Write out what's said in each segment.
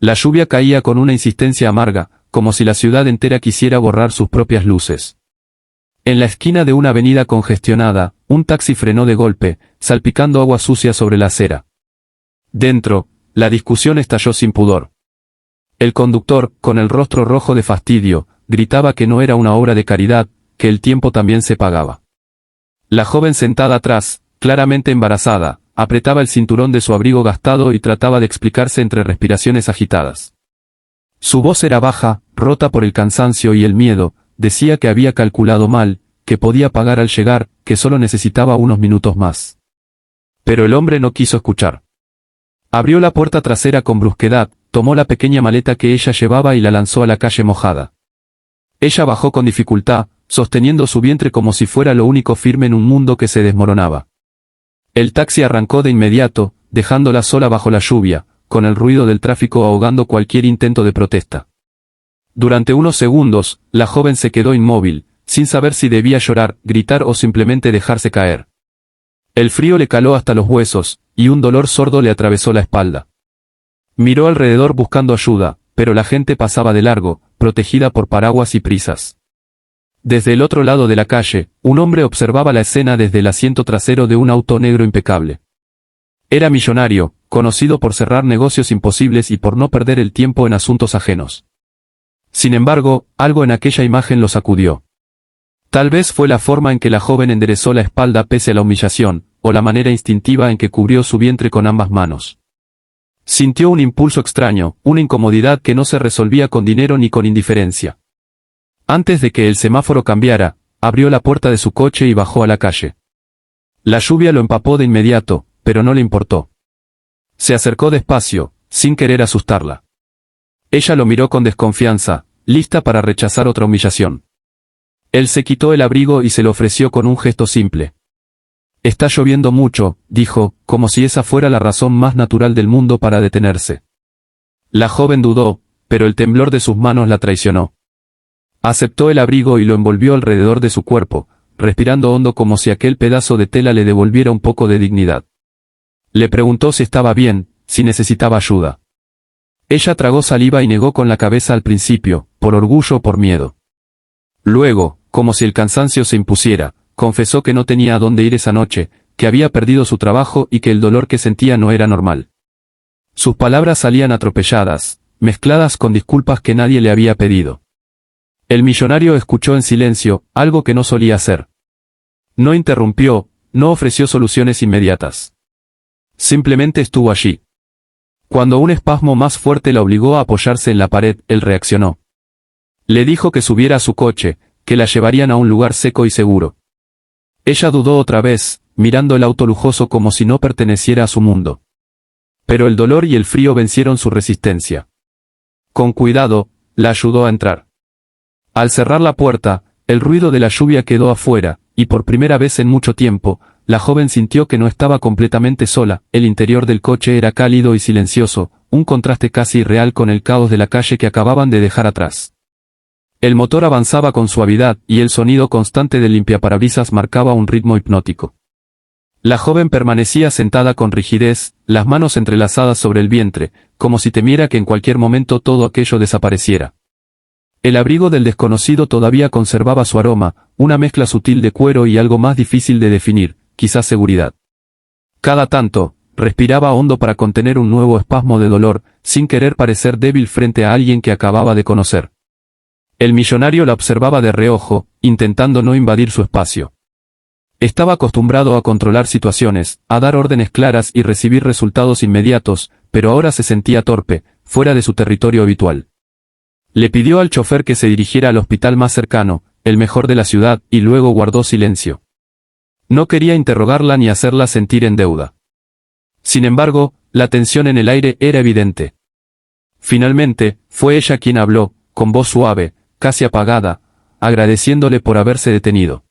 La lluvia caía con una insistencia amarga, como si la ciudad entera quisiera borrar sus propias luces. En la esquina de una avenida congestionada, un taxi frenó de golpe, salpicando agua sucia sobre la acera. Dentro, la discusión estalló sin pudor. El conductor, con el rostro rojo de fastidio, gritaba que no era una obra de caridad, que el tiempo también se pagaba. La joven sentada atrás, claramente embarazada, apretaba el cinturón de su abrigo gastado y trataba de explicarse entre respiraciones agitadas. Su voz era baja, rota por el cansancio y el miedo, decía que había calculado mal, que podía pagar al llegar, que solo necesitaba unos minutos más. Pero el hombre no quiso escuchar. Abrió la puerta trasera con brusquedad, tomó la pequeña maleta que ella llevaba y la lanzó a la calle mojada. Ella bajó con dificultad, sosteniendo su vientre como si fuera lo único firme en un mundo que se desmoronaba. El taxi arrancó de inmediato, dejándola sola bajo la lluvia, con el ruido del tráfico ahogando cualquier intento de protesta. Durante unos segundos, la joven se quedó inmóvil, sin saber si debía llorar, gritar o simplemente dejarse caer. El frío le caló hasta los huesos, y un dolor sordo le atravesó la espalda. Miró alrededor buscando ayuda, pero la gente pasaba de largo, protegida por paraguas y prisas. Desde el otro lado de la calle, un hombre observaba la escena desde el asiento trasero de un auto negro impecable. Era millonario, conocido por cerrar negocios imposibles y por no perder el tiempo en asuntos ajenos. Sin embargo, algo en aquella imagen lo sacudió. Tal vez fue la forma en que la joven enderezó la espalda pese a la humillación, o la manera instintiva en que cubrió su vientre con ambas manos. Sintió un impulso extraño, una incomodidad que no se resolvía con dinero ni con indiferencia. Antes de que el semáforo cambiara, abrió la puerta de su coche y bajó a la calle. La lluvia lo empapó de inmediato, pero no le importó. Se acercó despacio, sin querer asustarla. Ella lo miró con desconfianza, lista para rechazar otra humillación. Él se quitó el abrigo y se lo ofreció con un gesto simple. «Está lloviendo mucho», dijo, como si esa fuera la razón más natural del mundo para detenerse. La joven dudó, pero el temblor de sus manos la traicionó. Aceptó el abrigo y lo envolvió alrededor de su cuerpo, respirando hondo como si aquel pedazo de tela le devolviera un poco de dignidad. Le preguntó si estaba bien, si necesitaba ayuda. Ella tragó saliva y negó con la cabeza al principio, por orgullo o por miedo. Luego, como si el cansancio se impusiera, confesó que no tenía a dónde ir esa noche, que había perdido su trabajo y que el dolor que sentía no era normal. Sus palabras salían atropelladas, mezcladas con disculpas que nadie le había pedido. El millonario escuchó en silencio, algo que no solía hacer. No interrumpió, no ofreció soluciones inmediatas. Simplemente estuvo allí. Cuando un espasmo más fuerte la obligó a apoyarse en la pared, él reaccionó. Le dijo que subiera a su coche, que la llevarían a un lugar seco y seguro. Ella dudó otra vez, mirando el auto lujoso como si no perteneciera a su mundo. Pero el dolor y el frío vencieron su resistencia. Con cuidado, la ayudó a entrar. Al cerrar la puerta, el ruido de la lluvia quedó afuera, y por primera vez en mucho tiempo, la joven sintió que no estaba completamente sola. El interior del coche era cálido y silencioso, un contraste casi irreal con el caos de la calle que acababan de dejar atrás. El motor avanzaba con suavidad, y el sonido constante del limpiaparabrisas marcaba un ritmo hipnótico. La joven permanecía sentada con rigidez, las manos entrelazadas sobre el vientre, como si temiera que en cualquier momento todo aquello desapareciera. El abrigo del desconocido todavía conservaba su aroma, una mezcla sutil de cuero y algo más difícil de definir, quizás seguridad. Cada tanto, respiraba hondo para contener un nuevo espasmo de dolor, sin querer parecer débil frente a alguien que acababa de conocer. El millonario la observaba de reojo, intentando no invadir su espacio. Estaba acostumbrado a controlar situaciones, a dar órdenes claras y recibir resultados inmediatos, pero ahora se sentía torpe, fuera de su territorio habitual. Le pidió al chofer que se dirigiera al hospital más cercano, el mejor de la ciudad, y luego guardó silencio. No quería interrogarla ni hacerla sentir en deuda. Sin embargo, la tensión en el aire era evidente. Finalmente, fue ella quien habló, con voz suave, casi apagada, agradeciéndole por haberse detenido.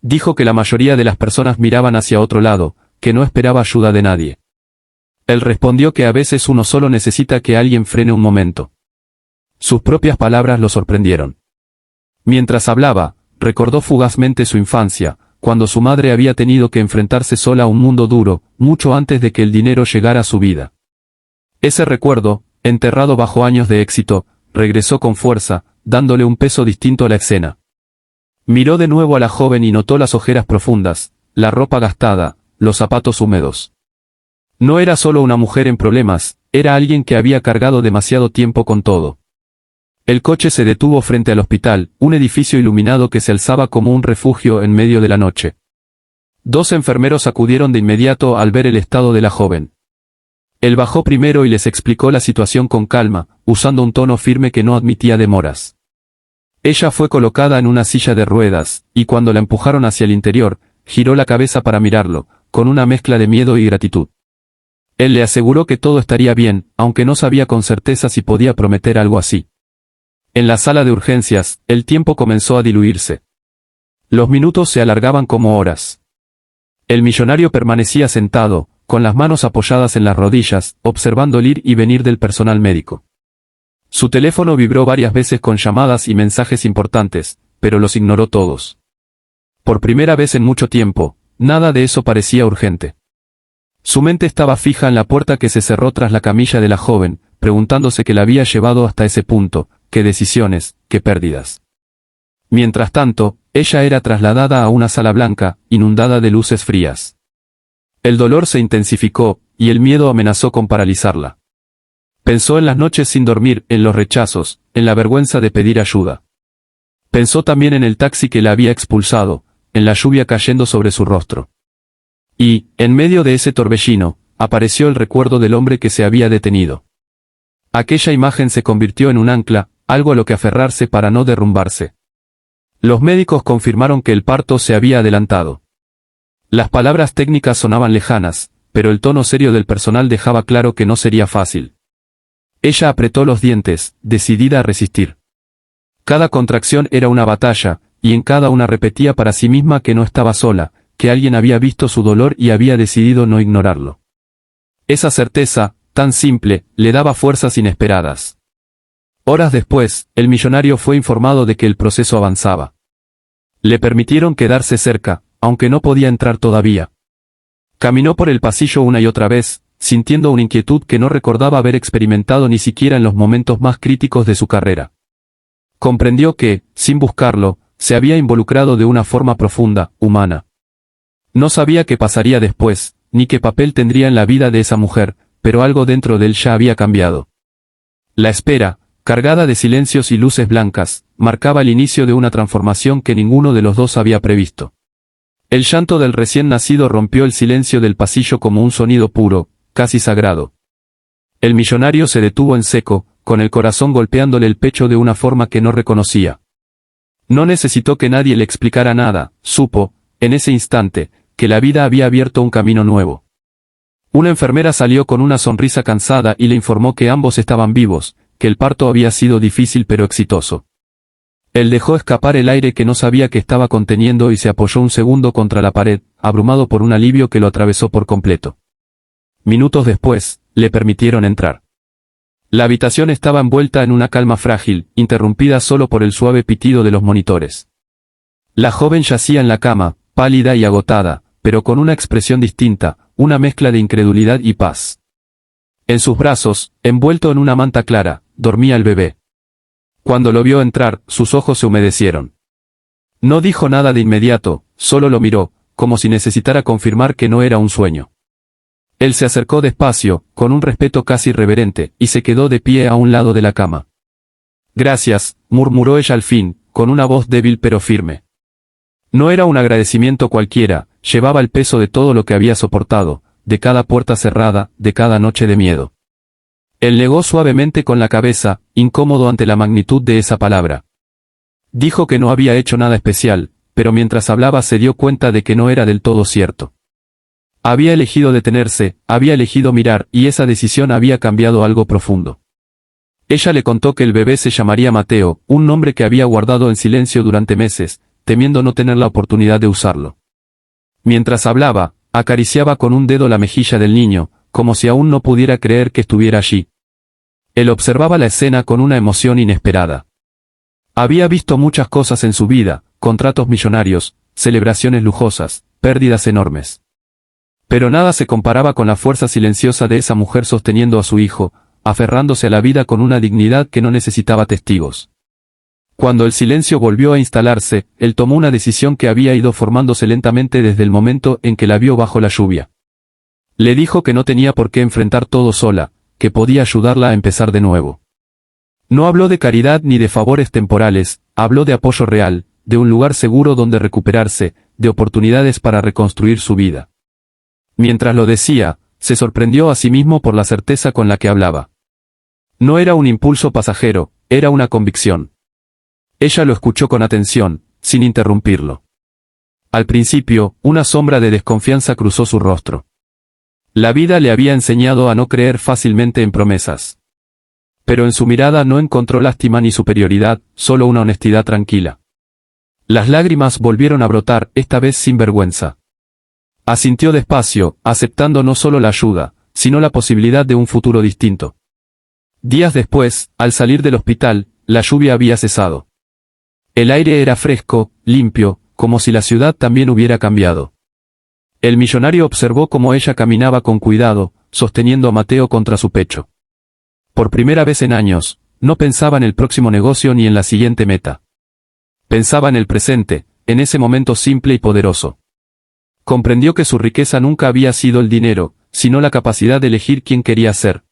Dijo que la mayoría de las personas miraban hacia otro lado, que no esperaba ayuda de nadie. Él respondió que a veces uno solo necesita que alguien frene un momento. Sus propias palabras lo sorprendieron. Mientras hablaba, recordó fugazmente su infancia, cuando su madre había tenido que enfrentarse sola a un mundo duro, mucho antes de que el dinero llegara a su vida. Ese recuerdo, enterrado bajo años de éxito, regresó con fuerza, dándole un peso distinto a la escena. Miró de nuevo a la joven y notó las ojeras profundas, la ropa gastada, los zapatos húmedos. No era solo una mujer en problemas, era alguien que había cargado demasiado tiempo con todo. El coche se detuvo frente al hospital, un edificio iluminado que se alzaba como un refugio en medio de la noche. 2 enfermeros acudieron de inmediato al ver el estado de la joven. Él bajó primero y les explicó la situación con calma, usando un tono firme que no admitía demoras. Ella fue colocada en una silla de ruedas, y cuando la empujaron hacia el interior, giró la cabeza para mirarlo, con una mezcla de miedo y gratitud. Él le aseguró que todo estaría bien, aunque no sabía con certeza si podía prometer algo así. En la sala de urgencias, el tiempo comenzó a diluirse. Los minutos se alargaban como horas. El millonario permanecía sentado, con las manos apoyadas en las rodillas, observando el ir y venir del personal médico. Su teléfono vibró varias veces con llamadas y mensajes importantes, pero los ignoró todos. Por primera vez en mucho tiempo, nada de eso parecía urgente. Su mente estaba fija en la puerta que se cerró tras la camilla de la joven, preguntándose qué la había llevado hasta ese punto, qué decisiones, qué pérdidas. Mientras tanto, ella era trasladada a una sala blanca, inundada de luces frías. El dolor se intensificó, y el miedo amenazó con paralizarla. Pensó en las noches sin dormir, en los rechazos, en la vergüenza de pedir ayuda. Pensó también en el taxi que la había expulsado, en la lluvia cayendo sobre su rostro. Y, en medio de ese torbellino, apareció el recuerdo del hombre que se había detenido. Aquella imagen se convirtió en un ancla, algo a lo que aferrarse para no derrumbarse. Los médicos confirmaron que el parto se había adelantado. Las palabras técnicas sonaban lejanas, pero el tono serio del personal dejaba claro que no sería fácil. Ella apretó los dientes, decidida a resistir. Cada contracción era una batalla, y en cada una repetía para sí misma que no estaba sola, que alguien había visto su dolor y había decidido no ignorarlo. Esa certeza, tan simple, le daba fuerzas inesperadas. Horas después, el millonario fue informado de que el proceso avanzaba. Le permitieron quedarse cerca, aunque no podía entrar todavía. Caminó por el pasillo una y otra vez, sintiendo una inquietud que no recordaba haber experimentado ni siquiera en los momentos más críticos de su carrera. Comprendió que, sin buscarlo, se había involucrado de una forma profunda, humana. No sabía qué pasaría después, ni qué papel tendría en la vida de esa mujer, pero algo dentro de él ya había cambiado. La espera, cargada de silencios y luces blancas, marcaba el inicio de una transformación que ninguno de los dos había previsto. El llanto del recién nacido rompió el silencio del pasillo como un sonido puro, casi sagrado. El millonario se detuvo en seco, con el corazón golpeándole el pecho de una forma que no reconocía. No necesitó que nadie le explicara nada, supo, en ese instante, que la vida había abierto un camino nuevo. Una enfermera salió con una sonrisa cansada y le informó que ambos estaban vivos, que el parto había sido difícil pero exitoso. Él dejó escapar el aire que no sabía que estaba conteniendo y se apoyó un segundo contra la pared, abrumado por un alivio que lo atravesó por completo. Minutos después, le permitieron entrar. La habitación estaba envuelta en una calma frágil, interrumpida solo por el suave pitido de los monitores. La joven yacía en la cama, pálida y agotada, pero con una expresión distinta, una mezcla de incredulidad y paz. En sus brazos, envuelto en una manta clara, dormía el bebé. Cuando lo vio entrar, sus ojos se humedecieron. No dijo nada de inmediato, solo lo miró, como si necesitara confirmar que no era un sueño. Él se acercó despacio, con un respeto casi reverente, y se quedó de pie a un lado de la cama. «Gracias», murmuró ella al fin, con una voz débil pero firme. No era un agradecimiento cualquiera, llevaba el peso de todo lo que había soportado, de cada puerta cerrada, de cada noche de miedo. Él negó suavemente con la cabeza, incómodo ante la magnitud de esa palabra. Dijo que no había hecho nada especial, pero mientras hablaba se dio cuenta de que no era del todo cierto. Había elegido detenerse, había elegido mirar, y esa decisión había cambiado algo profundo. Ella le contó que el bebé se llamaría Mateo, un nombre que había guardado en silencio durante meses, temiendo no tener la oportunidad de usarlo. Mientras hablaba, acariciaba con un dedo la mejilla del niño, como si aún no pudiera creer que estuviera allí. Él observaba la escena con una emoción inesperada. Había visto muchas cosas en su vida, contratos millonarios, celebraciones lujosas, pérdidas enormes. Pero nada se comparaba con la fuerza silenciosa de esa mujer sosteniendo a su hijo, aferrándose a la vida con una dignidad que no necesitaba testigos. Cuando el silencio volvió a instalarse, él tomó una decisión que había ido formándose lentamente desde el momento en que la vio bajo la lluvia. Le dijo que no tenía por qué enfrentar todo sola, que podía ayudarla a empezar de nuevo. No habló de caridad ni de favores temporales, habló de apoyo real, de un lugar seguro donde recuperarse, de oportunidades para reconstruir su vida. Mientras lo decía, se sorprendió a sí mismo por la certeza con la que hablaba. No era un impulso pasajero, era una convicción. Ella lo escuchó con atención, sin interrumpirlo. Al principio, una sombra de desconfianza cruzó su rostro. La vida le había enseñado a no creer fácilmente en promesas. Pero en su mirada no encontró lástima ni superioridad, solo una honestidad tranquila. Las lágrimas volvieron a brotar, esta vez sin vergüenza. Asintió despacio, aceptando no solo la ayuda, sino la posibilidad de un futuro distinto. Días después, al salir del hospital, la lluvia había cesado. El aire era fresco, limpio, como si la ciudad también hubiera cambiado. El millonario observó cómo ella caminaba con cuidado, sosteniendo a Mateo contra su pecho. Por primera vez en años, no pensaba en el próximo negocio ni en la siguiente meta. Pensaba en el presente, en ese momento simple y poderoso. Comprendió que su riqueza nunca había sido el dinero, sino la capacidad de elegir quién quería ser.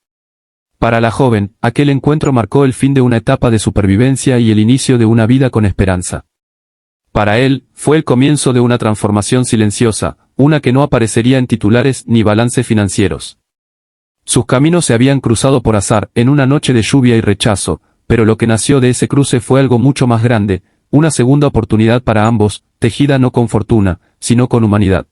Para la joven, aquel encuentro marcó el fin de una etapa de supervivencia y el inicio de una vida con esperanza. Para él, fue el comienzo de una transformación silenciosa, una que no aparecería en titulares ni balances financieros. Sus caminos se habían cruzado por azar, en una noche de lluvia y rechazo, pero lo que nació de ese cruce fue algo mucho más grande, una segunda oportunidad para ambos, tejida no con fortuna, sino con humanidad.